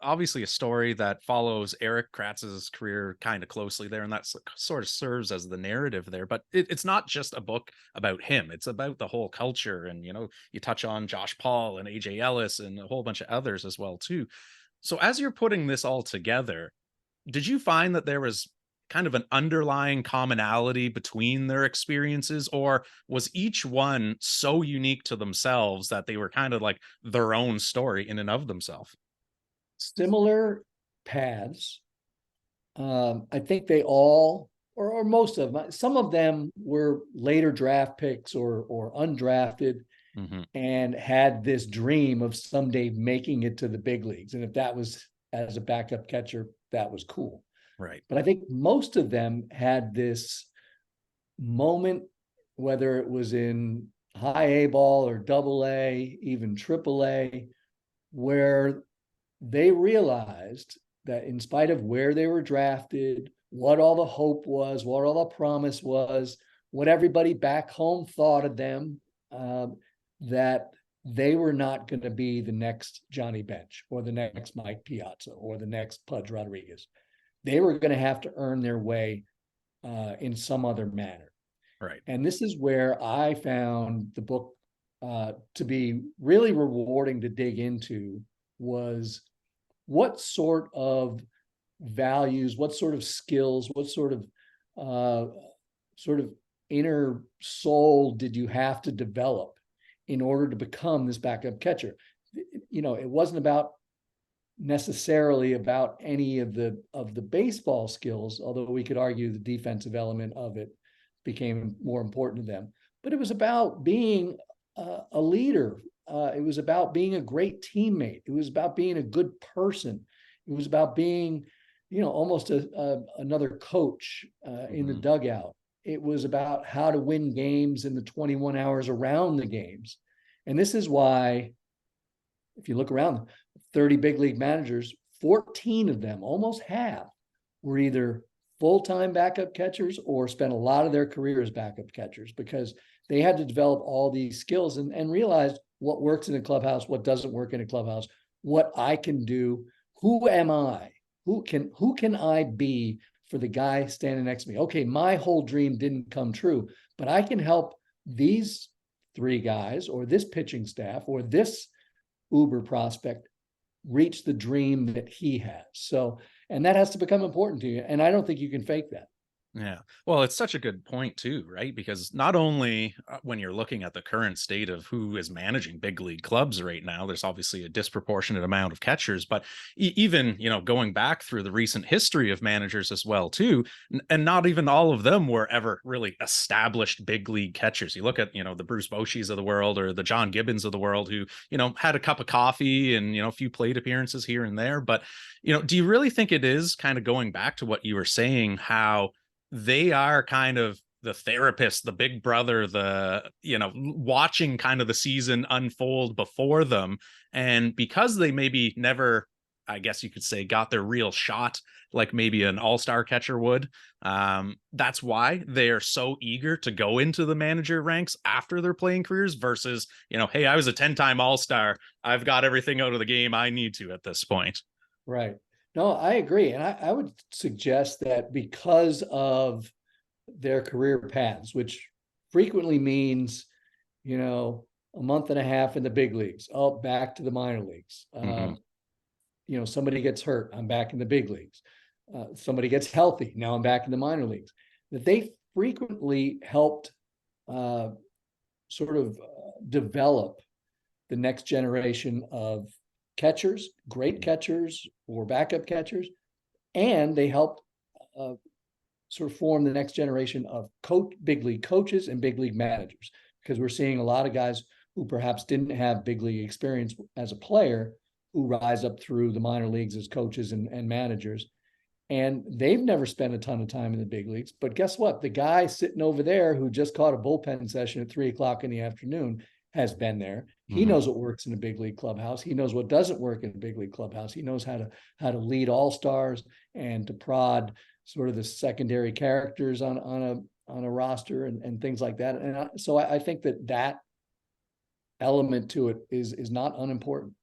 obviously a story that follows Eric Kratz's career kind of closely there, and that's sort of serves as the narrative there. But it's not just a book about him; it's about the whole culture, and you touch on Josh Paul and AJ Ellis and a whole bunch of others as well too. So as you're putting this all together, did you find that there was kind of an underlying commonality between their experiences, or was each one so unique to themselves that they were kind of like their own story in and of themselves? Similar paths. I think they all, or most of them, some of them were later draft picks or undrafted Hmm. and had this dream of someday making it to the big leagues. And if that was as a backup catcher, that was cool. Right. But I think most of them had this moment, whether it was in high A ball or double A, even triple A, where they realized that in spite of where they were drafted, what all the hope was, what all the promise was, what everybody back home thought of them, that they were not going to be the next Johnny Bench or the next Mike Piazza or the next Pudge Rodriguez. They were going to have to earn their way in some other manner. Right. And this is where I found the book to be really rewarding to dig into was what sort of values, what sort of skills, what sort of inner soul did you have to develop in order to become this backup catcher? It wasn't about necessarily about any of the baseball skills, although we could argue the defensive element of it became more important to them. But it was about being a leader. It was about being a great teammate. It was about being a good person. It was about being, almost another coach in the Hmm. dugout. It was about how to win games in the 21 hours around the games. And this is why, if you look around, 30 big league managers, 14 of them, almost half, were either full-time backup catchers or spent a lot of their career as backup catchers because they had to develop all these skills and realize what works in a clubhouse, what doesn't work in a clubhouse, what I can do, who am I, who can I be for the guy standing next to me. Okay, my whole dream didn't come true, but I can help these three guys or this pitching staff or this uber prospect reach the dream that he has. So, and that has to become important to you. And I don't think you can fake that. Yeah. Well, it's such a good point too, right? Because not only when you're looking at the current state of who is managing big league clubs right now, there's obviously a disproportionate amount of catchers, but even, going back through the recent history of managers as well too, and not even all of them were ever really established big league catchers. You look at, the Bruce Boschis of the world or the John Gibbons of the world who, had a cup of coffee and, a few plate appearances here and there, but do you really think it is kind of going back to what you were saying, how they are kind of the therapist, the big brother, watching kind of the season unfold before them. And because they maybe never, I guess you could say, got their real shot, like maybe an all-star catcher would, that's why they're so eager to go into the manager ranks after their playing careers versus, hey, I was a 10-time all-star. I've got everything out of the game I need to at this point. Right. No, I agree. And I would suggest that because of their career paths, which frequently means, a month and a half in the big leagues, oh, back to the minor leagues. Hmm. Somebody gets hurt, I'm back in the big leagues. Somebody gets healthy, now I'm back in the minor leagues. That they frequently helped sort of develop the next generation of catchers, great catchers or backup catchers, and they helped sort of form the next generation of big league coaches and big league managers, because we're seeing a lot of guys who perhaps didn't have big league experience as a player who rise up through the minor leagues as coaches and managers. And they've never spent a ton of time in the big leagues. But guess what? The guy sitting over there who just caught a bullpen session at 3 o'clock in the afternoon has been there. He Hmm. knows what works in a big league clubhouse. He knows what doesn't work in a big league clubhouse. He knows how to lead all stars and to prod sort of the secondary characters on a roster and things like that. And so I think that element to it is not unimportant.